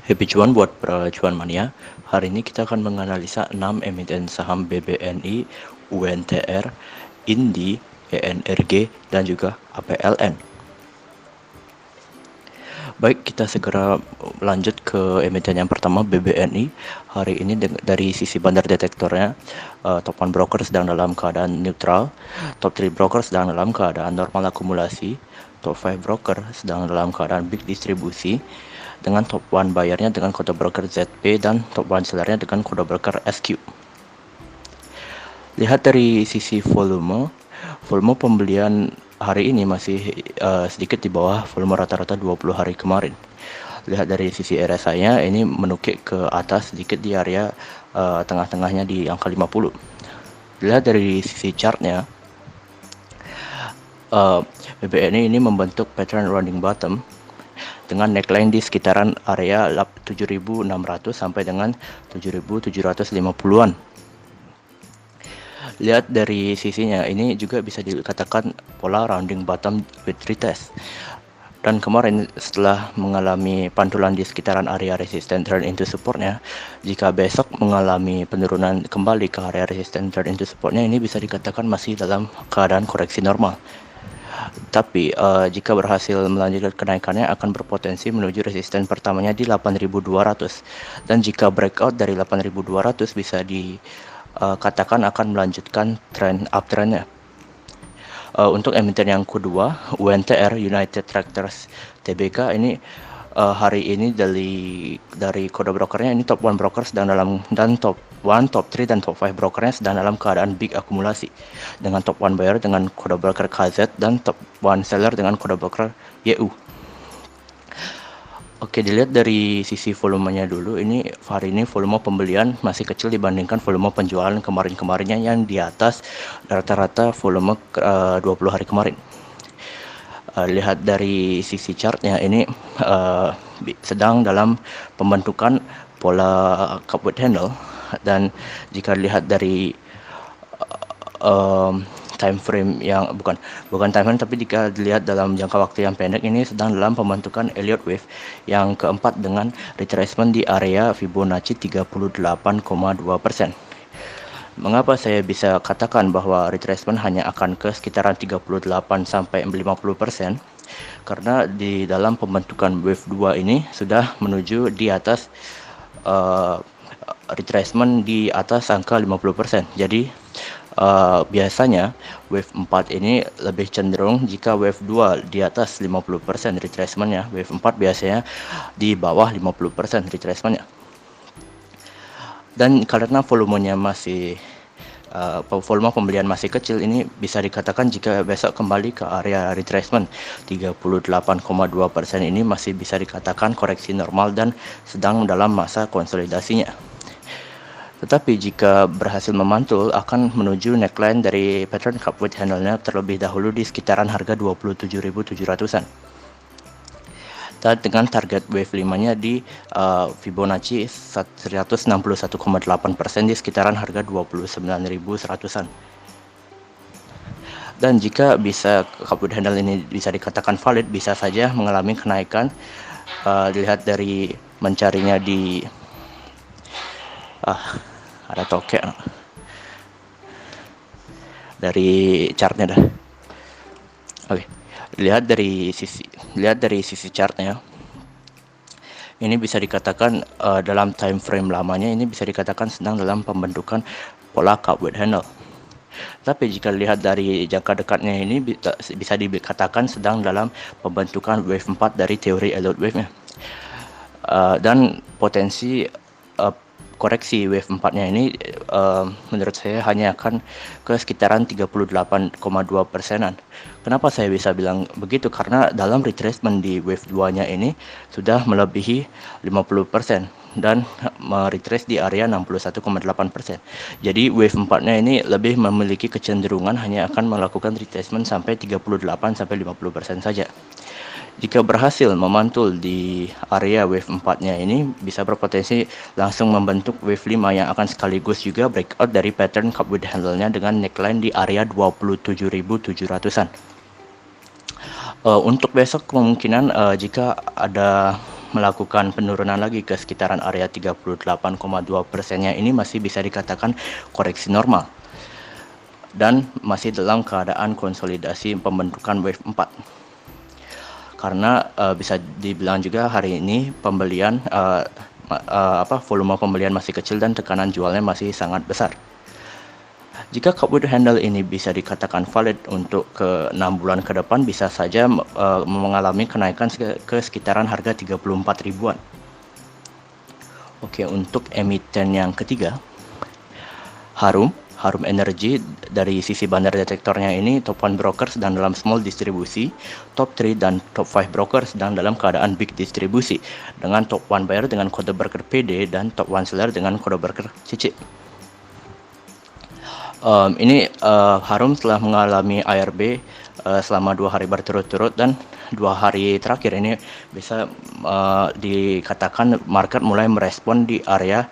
Happy cuan buat para cuan mania. Hari ini kita akan menganalisa 6 emiten saham BBNI, UNTR, INDI, ENRG, dan juga APLN. Baik, kita segera lanjut ke emiten yang pertama, BBNI. Hari ini dari sisi bandar detektornya, top 1 broker sedang dalam keadaan neutral, top 3 broker sedang dalam keadaan normal akumulasi, top 5 broker sedang dalam keadaan big distribusi, dengan top 1 bayarnya dengan kode broker ZP dan top 1 sellernya dengan kode broker SQ. Lihat dari sisi volume pembelian hari ini masih sedikit di bawah volume rata-rata 20 hari kemarin. Lihat dari sisi RSI-nya, ini menukik ke atas sedikit di area tengah-tengahnya di angka 50. Lihat dari sisi chartnya, BBNI ini membentuk pattern rounding bottom dengan neckline di sekitaran area 7.600 sampai dengan 7.750-an. Lihat dari sisinya, ini juga bisa dikatakan pola rounding bottom with retest. Dan kemarin setelah mengalami pantulan di sekitaran area resistance turn into supportnya, jika besok mengalami penurunan kembali ke area resistance turn into supportnya, ini bisa dikatakan masih dalam keadaan koreksi normal. Tapi jika berhasil melanjutkan kenaikannya akan berpotensi menuju resisten pertamanya di 8.200, dan jika breakout dari 8.200 bisa dikatakan akan melanjutkan tren uptrendnya. Untuk emiten yang kedua, UNTR, United Tractors Tbk, ini hari ini dari kode brokernya ini top 1 broker sedang dalam, dan top 1, top 3 dan top 5 brokernya sedang dalam keadaan big akumulasi dengan top 1 buyer dengan kode broker KZ dan top 1 seller dengan kode broker YU. Oke, dilihat dari sisi volumenya dulu. Ini hari ini volume pembelian masih kecil dibandingkan volume penjualan kemarin-kemarinnya yang di atas rata-rata volume 20 hari kemarin. Lihat dari sisi chartnya, ini sedang dalam pembentukan pola cupboard handle, dan jika lihat dari time frame yang bukan time frame, tapi jika dilihat dalam jangka waktu yang pendek, ini sedang dalam pembentukan Elliott wave yang keempat dengan retracement di area Fibonacci 38,2%. Mengapa saya bisa katakan bahwa retracement hanya akan ke sekitaran 38 sampai 50%? Karena di dalam pembentukan wave 2 ini sudah menuju di atas retracement di atas angka 50%. Jadi biasanya wave 4 ini lebih cenderung jika wave 2 di atas 50% retracementnya, wave 4 biasanya di bawah 50% retracementnya. Dan karena volumenya masih volume pembelian masih kecil, ini bisa dikatakan jika besok kembali ke area retracement 38,2% ini masih bisa dikatakan koreksi normal dan sedang dalam masa konsolidasinya. Tetapi jika berhasil memantul, akan menuju neckline dari pattern cupboard handle-nya terlebih dahulu di sekitaran harga 27.700-an. Dan dengan target wave 5-nya di Fibonacci 161,8% di sekitaran harga 29.100-an. Dan jika bisa cupboard handle ini bisa dikatakan valid, bisa saja mengalami kenaikan. Dilihat dari mencarinya di ada tokek dari chartnya dah. Oke. Lihat dari sisi chartnya, ini bisa dikatakan dalam time frame lamanya ini bisa dikatakan sedang dalam pembentukan pola cupboard handle. Tapi jika lihat dari jangka dekatnya, ini bisa dikatakan sedang dalam pembentukan wave 4 dari teori Elliott wave-nya. Dan potensi koreksi wave 4-nya ini menurut saya hanya akan ke sekitaran 38,2%-an. Kenapa saya bisa bilang begitu? Karena dalam retracement di wave 2-nya ini sudah melebihi 50% dan meretrace di area 61,8%. Jadi wave 4-nya ini lebih memiliki kecenderungan hanya akan melakukan retracement sampai 38 sampai 50% saja. Jika berhasil memantul di area wave 4-nya ini, bisa berpotensi langsung membentuk wave 5 yang akan sekaligus juga breakout dari pattern cupboard handle-nya dengan neckline di area 27.700-an. Untuk besok kemungkinan jika ada melakukan penurunan lagi ke sekitaran area 38,2%-nya, ini masih bisa dikatakan koreksi normal dan masih dalam keadaan konsolidasi pembentukan wave 4. Karena bisa dibilang juga hari ini pembelian volume pembelian masih kecil dan tekanan jualnya masih sangat besar. Jika cup with handle ini bisa dikatakan valid untuk ke 6 bulan ke depan, bisa saja mengalami kenaikan ke sekitaran harga 34 ribuan. Oke, untuk emiten yang ketiga, Harum Energy. Dari sisi bandar detektornya ini top 1 broker sedang dalam small distribusi, top 3 dan top 5 broker sedang dalam keadaan big distribusi, dengan top 1 buyer dengan kode broker PD dan top 1 seller dengan kode broker CC. Harum telah mengalami ARB selama 2 hari berturut-turut, dan 2 hari terakhir ini bisa dikatakan market mulai merespon di area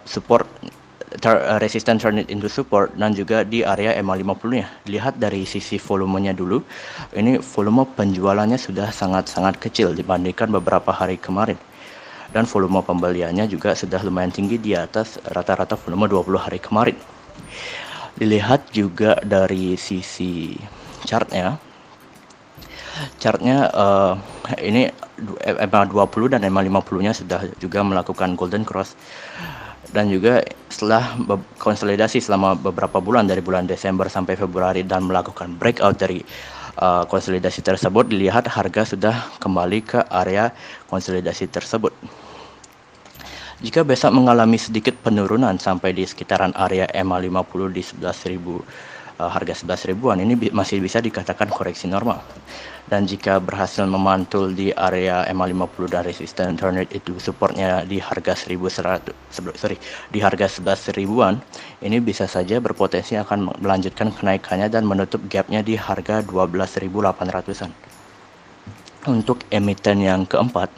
support, resistance turn it into support, dan juga di area MA50 nya. Lihat dari sisi volumenya dulu, ini volume penjualannya sudah sangat-sangat kecil dibandingkan beberapa hari kemarin, dan volume pembeliannya juga sudah lumayan tinggi di atas rata-rata volume 20 hari kemarin. Dilihat juga dari sisi chartnya, ini MA20 dan MA50 nya sudah juga melakukan golden cross, dan juga setelah konsolidasi selama beberapa bulan dari bulan Desember sampai Februari dan melakukan breakout dari konsolidasi tersebut, dilihat harga sudah kembali ke area konsolidasi tersebut. Jika besok mengalami sedikit penurunan sampai di sekitaran area MA50 di 11.000, harga 11 ribuan, ini masih bisa dikatakan koreksi normal. Dan jika berhasil memantul di area MA50 dan resisten turn itu supportnya di harga 11 ribuan, ini bisa saja berpotensi akan melanjutkan kenaikannya dan menutup gapnya di harga 12.800-an. Untuk emiten yang keempat,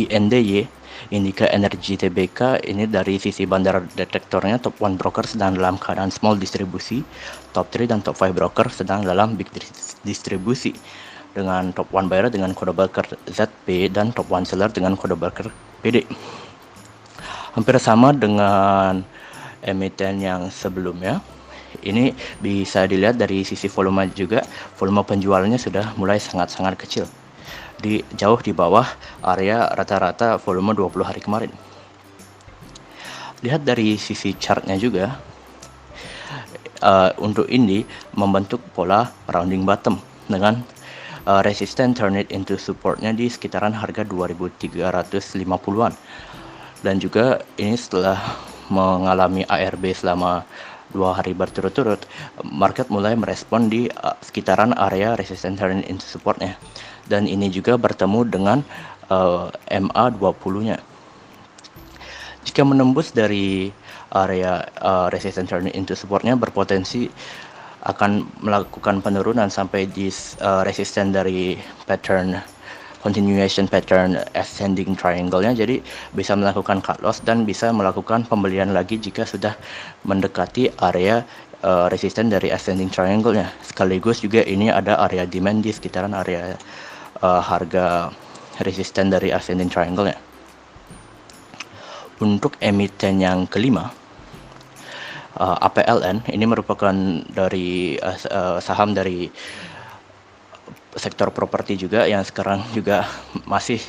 INDY, Indika Energy Tbk, ini dari sisi bandar detektornya top 1 broker sedang dalam keadaan small distribusi, top 3 dan top 5 broker sedang dalam big distribusi, dengan top 1 buyer dengan kode broker ZP dan top 1 seller dengan kode broker PD. Hampir sama dengan emiten yang sebelumnya. Ini bisa dilihat dari sisi volume juga, volume penjualannya sudah mulai sangat-sangat kecil, jauh di bawah area rata-rata volume 20 hari kemarin. Lihat dari sisi chartnya juga, untuk ini membentuk pola rounding bottom dengan resisten turn it into supportnya di sekitaran harga 2350-an, dan juga ini setelah mengalami ARB selama 2 hari berturut-turut, market mulai merespon di sekitaran area resisten turn it into supportnya, dan ini juga bertemu dengan MA20-nya. Jika menembus dari area resistance turn into supportnya, berpotensi akan melakukan penurunan sampai di resisten dari continuation pattern ascending triangle-nya. Jadi bisa melakukan cut loss dan bisa melakukan pembelian lagi jika sudah mendekati area resisten dari ascending triangle-nya. Sekaligus juga ini ada area demand di sekitaran area harga resisten dari ascending triangle-nya. Untuk emiten yang kelima, APLN, ini merupakan dari saham dari sektor properti juga yang sekarang juga masih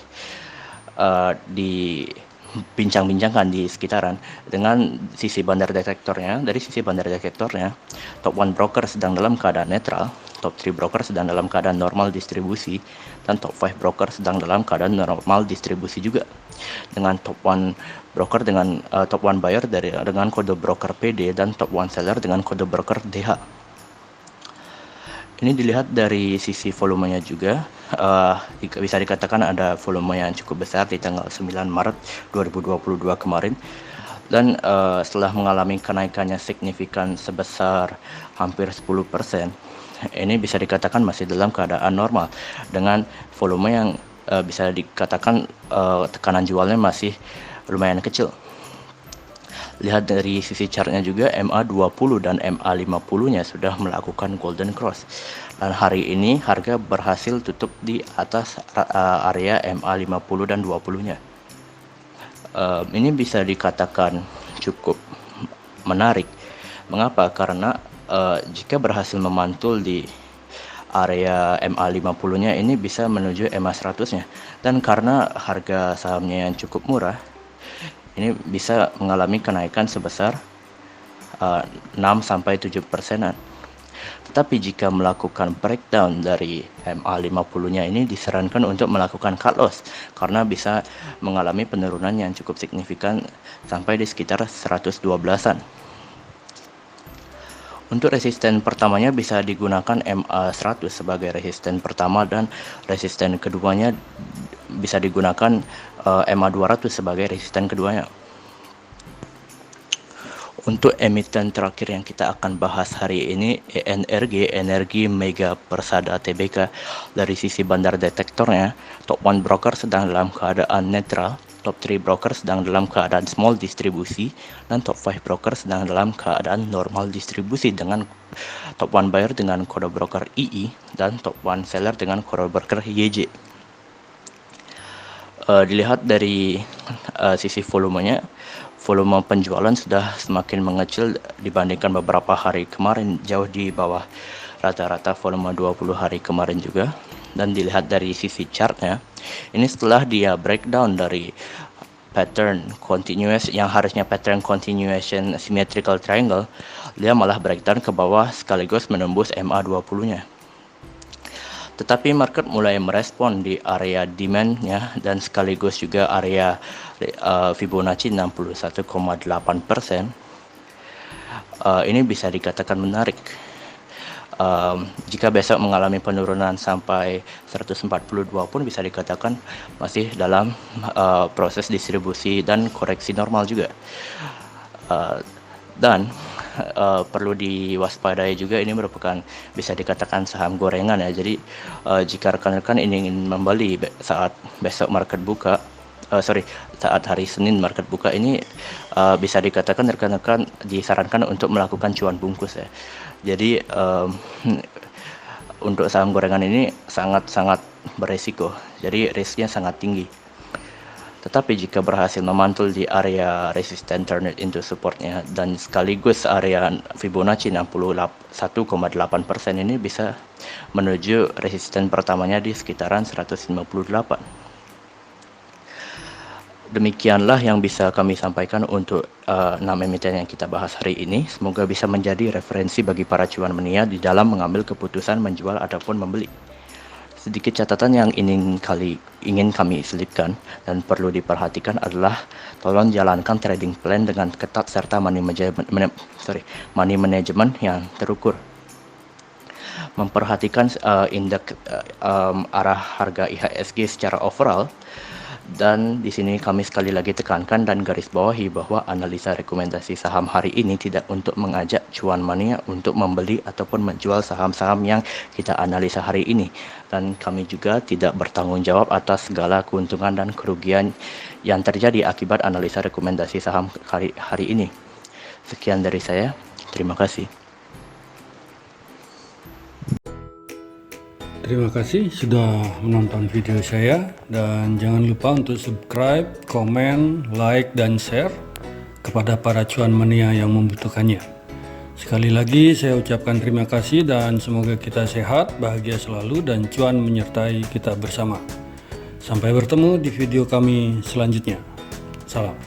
dibincang-bincangkan di sekitaran. Dengan sisi bandar detektornya, dari sisi bandar detektornya, top 1 broker sedang dalam keadaan netral, top 3 broker sedang dalam keadaan normal distribusi, dan top 5 broker sedang dalam keadaan normal distribusi juga, dengan top 1 broker dengan top 1 buyer dengan kode broker PD dan top 1 seller dengan kode broker DH. Ini dilihat dari sisi volumenya juga, bisa dikatakan ada volume yang cukup besar di tanggal 9 Maret 2022 kemarin, dan setelah mengalami kenaikannya signifikan sebesar hampir 10%, ini bisa dikatakan masih dalam keadaan normal dengan volume yang bisa dikatakan tekanan jualnya masih lumayan kecil. Lihat dari sisi chartnya juga, MA20 dan MA50 nya sudah melakukan golden cross, Dan hari ini harga berhasil tutup di atas area MA50 dan 20-nya. Ini bisa dikatakan cukup menarik. Mengapa? Karena jika berhasil memantul di area MA50-nya, ini bisa menuju MA100-nya. Dan karena harga sahamnya yang cukup murah, ini bisa mengalami kenaikan sebesar 6-7%. Tetapi jika melakukan breakdown dari MA50-nya, ini disarankan untuk melakukan cut loss karena bisa mengalami penurunan yang cukup signifikan sampai di sekitar 112-an. Untuk resisten pertamanya bisa digunakan MA100 sebagai resisten pertama, dan resisten keduanya bisa digunakan MA200 sebagai resisten keduanya. Untuk emiten terakhir yang kita akan bahas hari ini, ENRG, Energi Mega Persada Tbk. Dari sisi bandar detektornya, top 1 broker sedang dalam keadaan netral, top 3 broker sedang dalam keadaan small distribusi, dan top 5 broker sedang dalam keadaan normal distribusi dengan top 1 buyer dengan kode broker II dan top 1 seller dengan kode broker YJ. Dilihat dari sisi volumenya, volume penjualan sudah semakin mengecil dibandingkan beberapa hari kemarin, jauh di bawah rata-rata volume 20 hari kemarin juga. Dan dilihat dari sisi chartnya, ini setelah dia breakdown dari pattern continuous yang harusnya pattern continuation symmetrical triangle, dia malah breakdown ke bawah sekaligus menembus MA20-nya. Tetapi market mulai merespon di area demand-nya dan sekaligus juga area Fibonacci 61,8%. Ini bisa dikatakan menarik. Jika besok mengalami penurunan sampai 142 pun bisa dikatakan masih dalam proses distribusi dan koreksi normal juga. Dan perlu diwaspadai juga, ini merupakan bisa dikatakan saham gorengan ya. Jadi jika rekan-rekan ingin membeli saat besok market buka, saat hari Senin market buka, ini bisa dikatakan rekan-rekan disarankan untuk melakukan cuan bungkus ya. Jadi untuk saham gorengan ini sangat-sangat beresiko, jadi risknya sangat tinggi. Tetapi jika berhasil memantul di area resisten turn it into supportnya dan sekaligus area Fibonacci 61,8%, ini bisa menuju resisten pertamanya di sekitaran 158. Demikianlah yang bisa kami sampaikan untuk 6 emiten yang kita bahas hari ini. Semoga bisa menjadi referensi bagi para cuan mania di dalam mengambil keputusan menjual ataupun membeli. Sedikit catatan yang ingin kami selipkan dan perlu diperhatikan adalah tolong jalankan trading plan dengan ketat serta money management yang terukur. Memperhatikan indeks arah harga IHSG secara overall. Dan di sini kami sekali lagi tekankan dan garis bawahi bahwa analisa rekomendasi saham hari ini tidak untuk mengajak cuan mania untuk membeli ataupun menjual saham-saham yang kita analisa hari ini. Dan kami juga tidak bertanggung jawab atas segala keuntungan dan kerugian yang terjadi akibat analisa rekomendasi saham hari ini. Sekian dari saya, terima kasih. Terima kasih sudah menonton video saya, dan jangan lupa untuk subscribe, komen, like, dan share kepada para cuan mania yang membutuhkannya. Sekali lagi saya ucapkan terima kasih dan semoga kita sehat, bahagia selalu, dan cuan menyertai kita bersama. Sampai bertemu di video kami selanjutnya. Salam.